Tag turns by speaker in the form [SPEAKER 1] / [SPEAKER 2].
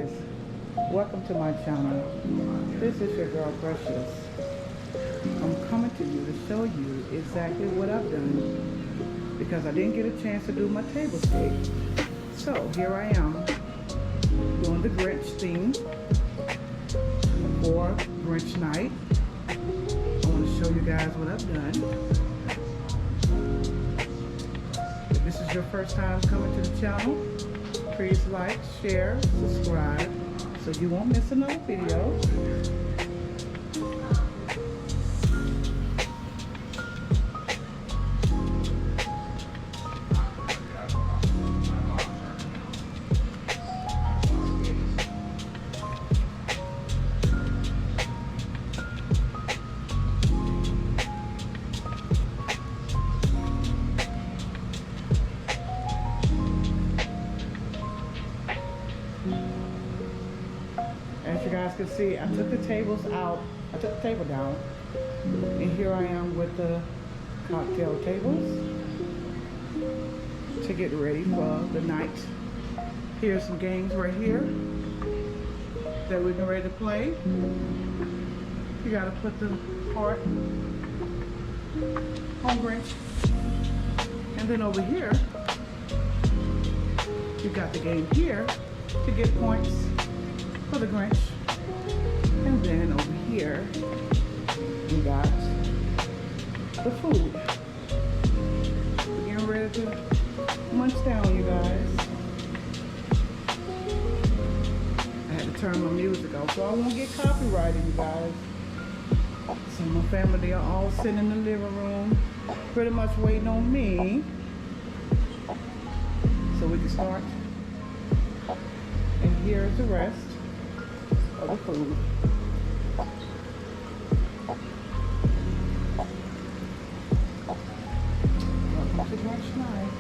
[SPEAKER 1] guys, welcome to my channel. This is your girl Precious. I'm coming to you to show you exactly what I've done because I didn't get a chance to do my table scape. So here I am doing the Grinch theme for Grinch night. I want to show you guys what I've done. If this is your first time coming to the channel, please like, share, subscribe so you won't miss another video. As you guys can see, I took the tables out, I took the table down, and here I am with the cocktail tables to get ready for the night. Here's some games right here that we're getting ready to play. You gotta put the heart on Grinch. And then over here, you got the game here to get points for the Grinch. And then over here, we got the food. We're getting ready to munch down, you guys. I had to turn my music off so I won't get copyrighted, you guys. So my family, they are all sitting in the living room, pretty much waiting on me so we can start. And here's the rest of the food. Welcome to Grinch night.